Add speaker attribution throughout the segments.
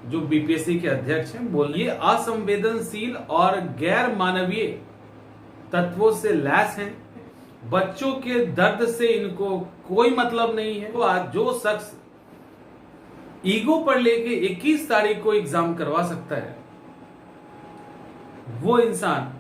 Speaker 1: जो बीपीएससी के अध्यक्ष हैं, बोलिए असंवेदनशील और गैर मानवीय तत्वों से लैस हैं। बच्चों के दर्द से इनको कोई मतलब नहीं है। तो आज जो शख्स ईगो पर लेके 21 तारीख को एग्जाम करवा सकता है, वो इंसान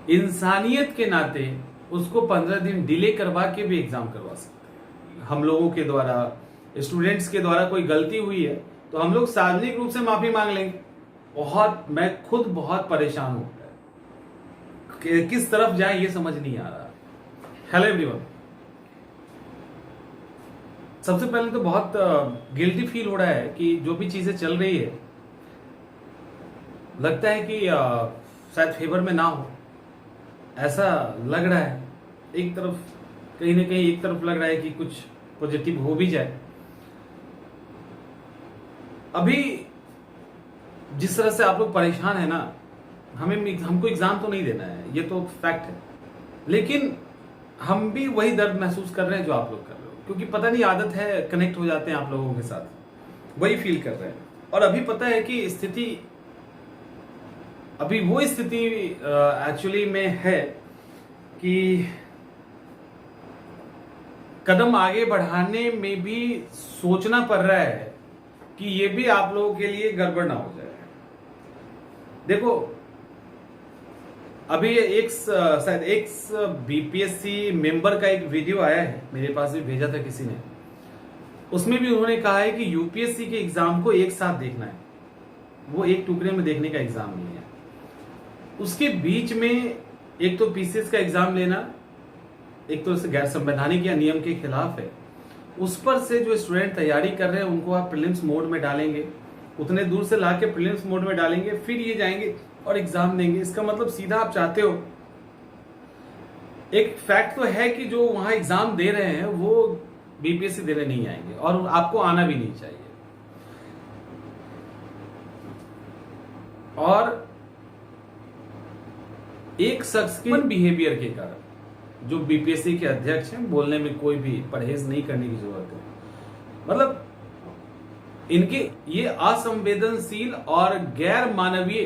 Speaker 1: इंसानियत के नाते उसको 15 दिन डिले करवा के भी एग्जाम करवा सकते हैं। हम लोगों के द्वारा, स्टूडेंट्स के द्वारा कोई गलती हुई है तो हम लोग सार्वजनिक रूप से माफी मांग लेंगे। मैं खुद बहुत परेशान हूं कि किस तरफ जाए ये समझ नहीं आ रहा। हेलो एवरीवन, सबसे पहले तो बहुत गिल्टी फील हो रहा है कि जो भी चीजें चल रही है, लगता है कि शायद फेवर में ना हो, ऐसा लग रहा है। एक तरफ कहीं ना कहीं एक तरफ लग रहा है कि कुछ पॉजिटिव हो भी जाए। अभी जिस तरह से आप लोग परेशान है ना, हमको एग्जाम तो नहीं देना है, ये तो फैक्ट है, लेकिन हम भी वही दर्द महसूस कर रहे हैं जो आप लोग कर रहे हो, क्योंकि पता नहीं आदत है, कनेक्ट हो जाते हैं आप लोगों के साथ, वही फील कर रहे हैं। और अभी पता है कि स्थिति, अभी वो स्थिति एक्चुअली में है कि कदम आगे बढ़ाने में भी सोचना पड़ रहा है कि ये भी आप लोगों के लिए गड़बड़ ना हो जाए। देखो, अभी शायद एक बीपीएससी मेंबर का एक वीडियो आया है, मेरे पास भी भेजा था किसी ने। उसमें भी उन्होंने कहा है कि यूपीएससी के एग्जाम को एक साथ देखना है, वो एक टुकड़े में देखने का एग्जाम नहीं है। उसके बीच में एक तो पीसीएस का एग्जाम लेना, एक तो गैर संवैधानिक या नियम के खिलाफ है। उस पर से जो स्टूडेंट तैयारी कर रहे हैं उनको आप प्रीलिम्स मोड में डालेंगे, उतने दूर से लाके प्रीलिम्स मोड में डालेंगे, फिर ये जाएंगे और एग्जाम देंगे। इसका मतलब सीधा आप चाहते हो, एक फैक्ट तो है कि जो वहां एग्जाम दे रहे हैं वो बीपीएससी देने नहीं आएंगे और आपको आना भी नहीं चाहिए। और एक शख्स के बिहेवियर के कारण, जो बीपीएससी के अध्यक्ष हैं, बोलने में कोई भी परहेज नहीं करने की जरूरत है। मतलब इनके ये असंवेदनशील और गैर मानवीय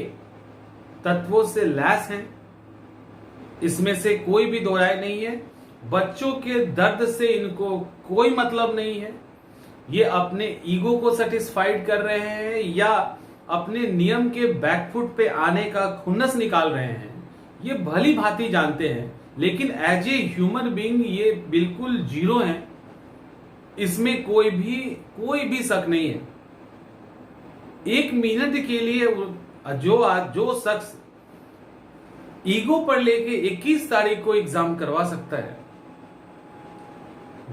Speaker 1: तत्वों से लैस हैं, इसमें से कोई भी दो राय नहीं है। बच्चों के दर्द से इनको कोई मतलब नहीं है। ये अपने ईगो को सेटिस्फाइड कर रहे हैं या अपने नियम के बैकफुट पे आने का खुन्नस निकाल रहे हैं, ये भली भांति जानते हैं। लेकिन एज ए ह्यूमन बीइंग ये बिल्कुल जीरो हैं, इसमें कोई भी शक नहीं है। एक मिनट के लिए जो शख्स ईगो पर लेके 21 तारीख को एग्जाम करवा सकता है,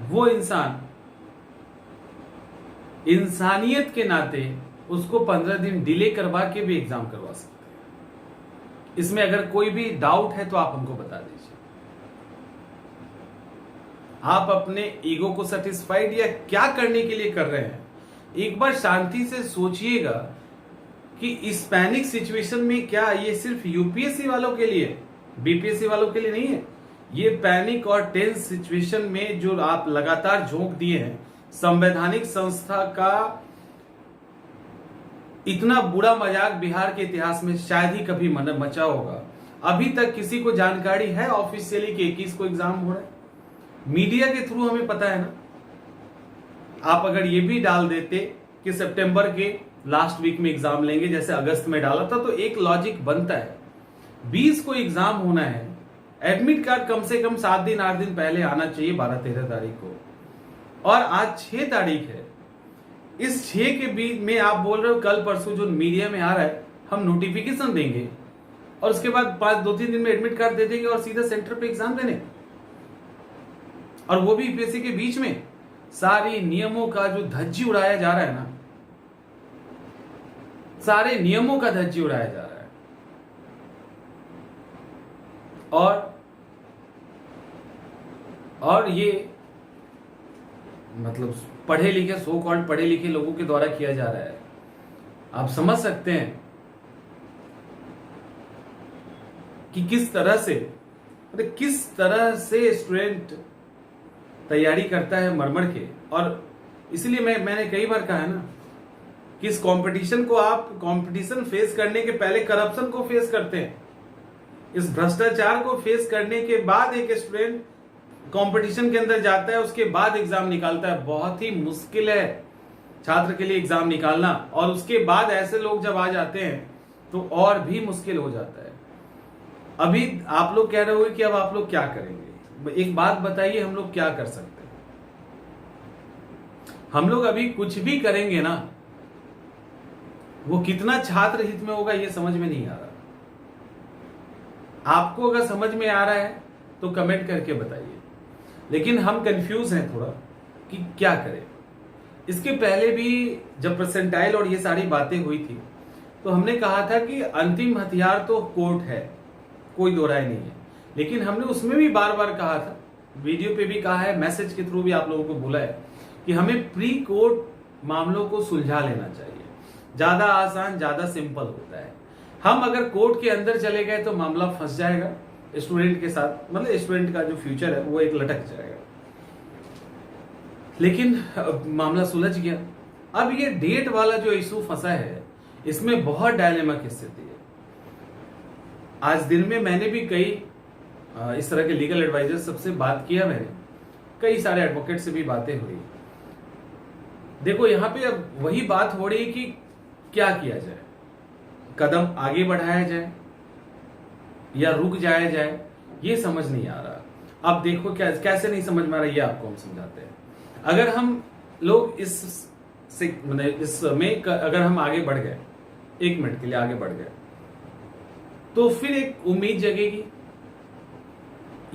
Speaker 1: वो इंसान इंसानियत के नाते उसको 15 दिन डिले करवा के भी एग्जाम करवा सकता है। इसमें अगर कोई भी डाउट है तो आप हमको बता दीजिए। आप अपने ईगो को सेटिस्फाइड या क्या करने के लिए कर रहे हैं, एक बार शांति से सोचिएगा कि इस पैनिक सिचुएशन में क्या ये सिर्फ यूपीएससी वालों के लिए, बीपीएससी वालों के लिए नहीं है। ये पैनिक और टेंस सिचुएशन में जो आप लगातार झोंक दिए हैं, संवैधानिक संस्था का इतना बुरा मजाक बिहार के इतिहास में शायद ही कभी मचा होगा। अभी तक किसी को जानकारी है ऑफिशियली कि 21 को एग्जाम हो रहा है? मीडिया के थ्रू हमें पता है ना। आप अगर ये भी डाल देते कि सितंबर के लास्ट वीक में एग्जाम लेंगे, जैसे अगस्त में डाला था, तो एक लॉजिक बनता है। 20 को एग्जाम होना है, एडमिट कार्ड कम से कम 7 दिन 8 दिन पहले आना चाहिए, 12-13 तारीख को, और आज 6 तारीख है। इस 6 के बीच में आप बोल रहे हो कल परसों जो मीडिया में आ रहा है हम नोटिफिकेशन देंगे और उसके बाद 2-3 दिन में एडमिट कार्ड दे देंगे और सीधा सेंटर पे एग्जाम देने, और वो भी यूपीएससी के बीच में। सारे नियमों का जो धज्जी उड़ाया जा रहा है ना, सारे नियमों का धज्जी उड़ाया जा रहा है। और ये मतलब पढ़े लिखे, सो कॉल्ड पढ़े लिखे लोगों के द्वारा किया जा रहा है। आप समझ सकते हैं कि किस तरह से स्टूडेंट तैयारी करता है मर के। और इसलिए मैंने कई बार कहा है ना कि इस कंपटीशन को आप कंपटीशन फेस करने के पहले करप्शन को फेस करते हैं, इस भ्रष्टाचार को फेस करने के बाद एक स्टूडेंट कंपटीशन के अंदर जाता है, उसके बाद एग्जाम निकालता है। बहुत ही मुश्किल है छात्र के लिए एग्जाम निकालना, और उसके बाद ऐसे लोग जब आ जाते हैं तो और भी मुश्किल हो जाता है। अभी आप लोग कह रहे हो कि अब आप लोग क्या करेंगे, एक बात बताइए, हम लोग क्या कर सकते हैं? हम लोग अभी कुछ भी करेंगे ना, वो कितना छात्र हित में होगा ये समझ में नहीं आ रहा। आपको अगर समझ में आ रहा है तो कमेंट करके बताइए, लेकिन हम कंफ्यूज हैं थोड़ा कि क्या करें। इसके पहले भी जब परसेंटाइल और ये सारी बातें हुई थी तो हमने कहा था कि अंतिम हथियार तो कोर्ट है, कोई दो राय नहीं है, लेकिन हमने उसमें भी बार बार कहा था, वीडियो पे भी कहा है, मैसेज के थ्रू भी आप लोगों को बोला है कि हमें प्री कोर्ट मामलों को सुलझा लेना चाहिए। ज्यादा आसान, ज्यादा सिंपल होता है। हम अगर कोर्ट के अंदर चले गए तो मामला फंस जाएगा स्टूडेंट के साथ, मतलब स्टूडेंट का जो फ्यूचर है वो एक लटक जाएगा। लेकिन मामला सुलझ गया। अब ये डेट वाला जो इशू फंसा है, इसमें बहुत डायलेमा की स्थिति है। आज दिन में मैंने भी कई इस तरह के लीगल एडवाइजर सबसे बात किया, मैंने कई सारे एडवोकेट से भी बातें हुई। देखो यहां पे अब वही बात हो रही है कि क्या किया जाए, कदम आगे बढ़ाया जाए या रुक जाया जाए, ये समझ नहीं आ रहा। अब देखो क्या कैसे नहीं समझ में आ रहा, ये आपको हम समझाते हैं। अगर हम लोग इसमें अगर हम आगे बढ़ गए, 1 मिनट के लिए आगे बढ़ गए, तो फिर एक उम्मीद जगेगी।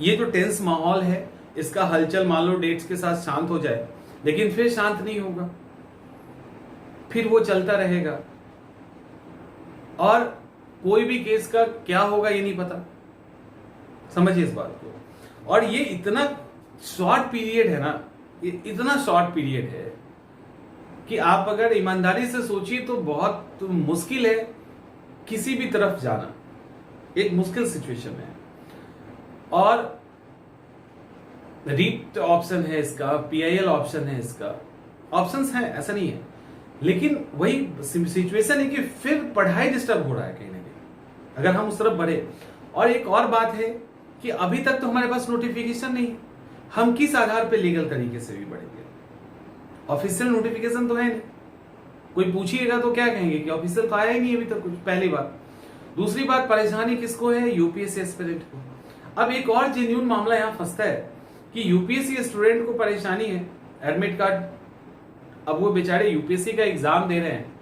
Speaker 1: ये जो टेंस माहौल है, इसका हलचल मान लो डेट्स के साथ शांत हो जाए, लेकिन फिर शांत नहीं होगा, फिर वो चलता रहेगा और कोई भी केस का क्या होगा ये नहीं पता। समझिए इस बात को। और ये इतना शॉर्ट पीरियड है ना, ये इतना शॉर्ट पीरियड है कि आप अगर ईमानदारी से सोचिए तो बहुत मुश्किल है किसी भी तरफ जाना, एक मुश्किल सिचुएशन है। और रीट ऑप्शन है इसका, पीआईएल ऑप्शन है इसका, ऑप्शंस हैं, ऐसा नहीं है, लेकिन वही सिचुएशन है कि फिर पढ़ाई डिस्टर्ब हो रहा है कहीं ना कहीं अगर हम उस तरफ बढ़े। और एक और बात है कि अभी तक तो हमारे पास नोटिफिकेशन नहीं है, हम किस आधार पे लीगल तरीके से भी बढ़ेंगे? ऑफिशियल नोटिफिकेशन तो है नहीं, कोई पूछिएगा तो क्या कहेंगे कि ऑफिशियल तो आया ही नहीं अभी तक कुछ, पहली बात। दूसरी बात, परेशानी किसको है? यूपीएससी एस्पिरेंट को। अब एक और जेन्युइन मामला यहां फंसता है कि यूपीएससी स्टूडेंट को परेशानी है एडमिट कार्ड, अब वो बेचारे यूपीएससी का एग्जाम दे रहे हैं,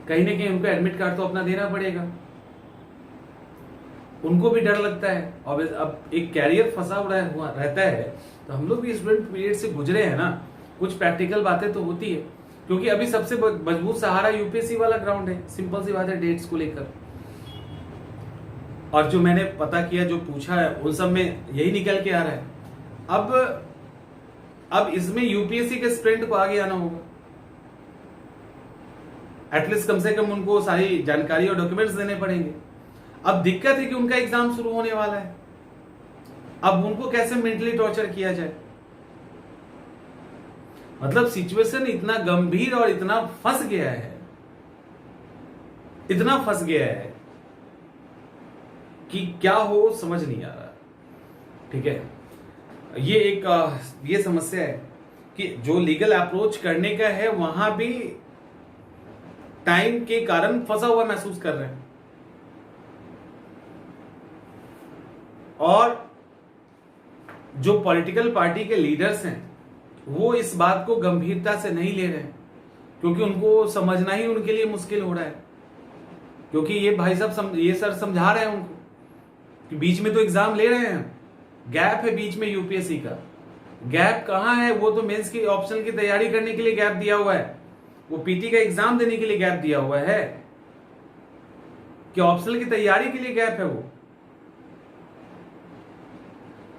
Speaker 1: कहीं ना कहीं उनको एडमिट कार्ड तो अपना देना पड़ेगा, उनको भी डर लगता है। और अब एक कैरियर फंसा हुआ रहता है, तो हम लोग भी स्टूडेंट पीरियड से गुजरे हैं ना, कुछ प्रैक्टिकल बातें तो होती है, क्योंकि अभी सबसे मजबूत सहारा यूपीएससी वाला ग्राउंड है, सिंपल सी बात है डेट्स को लेकर। और जो मैंने पता किया, जो पूछा है, उन सब में यही निकल के आ रहा है। अब इसमें यूपीएससी के स्टूडेंट को आगे आना होगा, एटलीस्ट कम से कम उनको सारी जानकारी और डॉक्यूमेंट्स देने पड़ेंगे। अब दिक्कत है कि उनका एग्जाम शुरू होने वाला है, अब उनको कैसे मेंटली टॉर्चर किया जाए? मतलब सिचुएशन इतना गंभीर और इतना फंस गया है, इतना फंस गया है कि क्या हो समझ नहीं आ रहा। ठीक है, ये एक ये समस्या है कि जो लीगल अप्रोच करने का है वहां भी टाइम के कारण फंसा हुआ महसूस कर रहे हैं। और जो पॉलिटिकल पार्टी के लीडर्स हैं वो इस बात को गंभीरता से नहीं ले रहे हैं, क्योंकि उनको समझना ही उनके लिए मुश्किल हो रहा है। क्योंकि ये भाई साहब ये सर समझा रहे हैं उनको कि बीच में तो एग्जाम ले रहे हैं, गैप है बीच में यूपीएससी का। गैप कहां है? वो तो मेंस की ऑप्शन की तैयारी करने के लिए गैप दिया हुआ है, वो पीटी का एग्जाम देने के लिए गैप दिया हुआ है कि ऑप्शनल की तैयारी के लिए गैप है वो।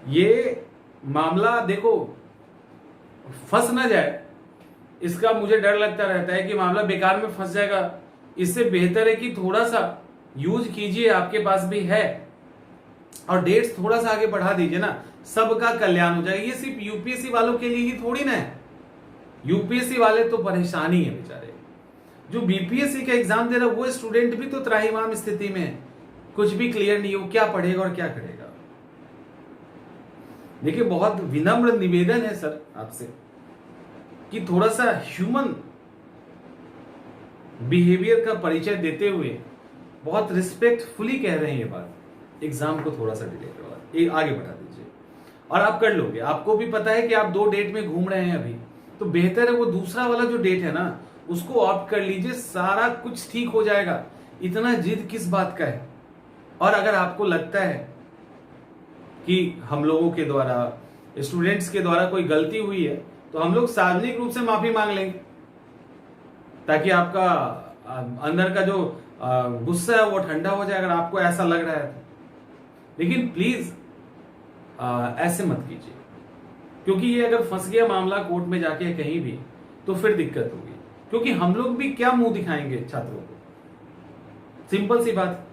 Speaker 1: ये मामला देखो फंस ना जाए, इसका मुझे डर लगता रहता है कि मामला बेकार में फंस जाएगा। इससे बेहतर है कि थोड़ा सा यूज कीजिए, आपके पास भी है, और डेट्स थोड़ा सा आगे बढ़ा दीजिए ना, सबका कल्याण हो जाएगा। ये सिर्फ यूपीएससी वालों के लिए ही थोड़ी ना है, यूपीएससी वाले तो परेशानी है बेचारे, जो बीपीएससी का एग्जाम दे रहा है वो स्टूडेंट भी तो त्राहिमाम स्थिति में है, कुछ भी क्लियर नहीं हो, क्या पढ़ेगा और क्या करेगा। देखिए बहुत विनम्र निवेदन है सर आपसे कि थोड़ा सा ह्यूमन बिहेवियर का परिचय देते हुए बहुत रिस्पेक्टफुली कह रहे हैं ये बात, एग्जाम को थोड़ा सा डिले करवा, आगे बढ़ा दीजिए और आप कर लोगे। आपको भी पता है कि आप 2 डेट में घूम रहे हैं अभी, तो बेहतर है वो दूसरा वाला जो डेट है ना उसको ऑप्ट कर लीजिए, सारा कुछ ठीक हो जाएगा। इतना जिद किस बात का है। और अगर आपको लगता है कि हम लोगों के द्वारा, स्टूडेंट्स के द्वारा कोई गलती हुई है तो हम लोग सार्वजनिक रूप से माफी मांग लेंगे, ताकि आपका अंदर का जो गुस्सा है वो ठंडा हो जाए, अगर आपको ऐसा लग रहा है तो। लेकिन प्लीज ऐसे मत कीजिए, क्योंकि ये अगर फंस गया मामला कोर्ट में जाके कहीं भी तो फिर दिक्कत होगी, क्योंकि हम लोग भी क्या मुंह दिखाएंगे छात्रों को। सिंपल सी बात,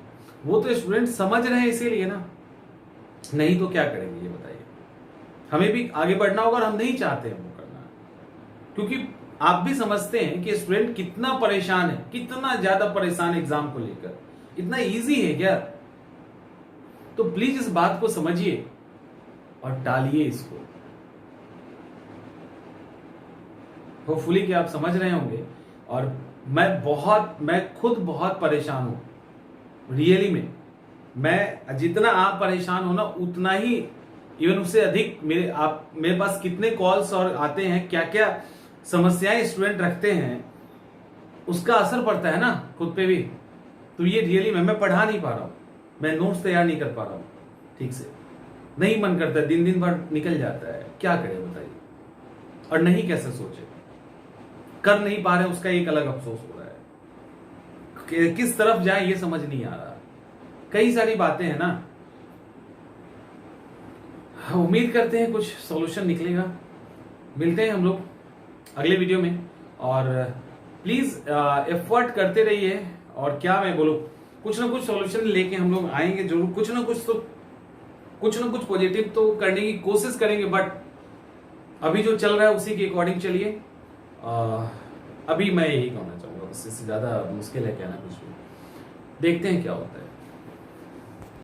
Speaker 1: वो तो स्टूडेंट समझ रहे हैं इसीलिए ना, नहीं तो क्या करेंगे ये बताइए। हमें भी आगे बढ़ना होगा और हम नहीं चाहते हैं वो करना, क्योंकि आप भी समझते हैं कि स्टूडेंट कितना परेशान है, कितना ज्यादा परेशान है एग्जाम को लेकर। इतना इजी है क्या? तो प्लीज इस बात को समझिए और टालिए इसको। होपफुली कि आप समझ रहे होंगे। और मैं खुद बहुत परेशान हूं रियली में। मैं जितना आप परेशान हो ना उतना ही, इवन उससे अधिक मेरे पास कितने कॉल्स और आते हैं, क्या क्या समस्याएं स्टूडेंट रखते हैं, उसका असर पड़ता है ना खुद पे भी। तो ये रियली मैं पढ़ा नहीं पा रहा हूं, मैं नोट्स तैयार नहीं कर पा रहा हूं ठीक से, नहीं मन करता, दिन भर निकल जाता है, क्या करें बताइए। और नहीं कैसे सोचे, कर नहीं पा रहे उसका एक अलग अफसोस हो रहा है, किस तरफ जाए ये समझ नहीं आ रहा। कई सारी बातें हैं ना, उम्मीद करते हैं कुछ सॉल्यूशन निकलेगा। मिलते हैं हम लोग अगले वीडियो में, और प्लीज एफर्ट करते रहिए। और क्या मैं बोलूं, कुछ ना कुछ सॉल्यूशन लेके हम लोग आएंगे जरूर, कुछ ना कुछ पॉजिटिव तो करने की कोशिश करेंगे। बट अभी जो चल रहा है उसी के अकॉर्डिंग चलिए। अभी मैं यही कहना चाहूंगा, उससे ज्यादा मुश्किल है कहना कुछ भी। देखते हैं क्या होता है।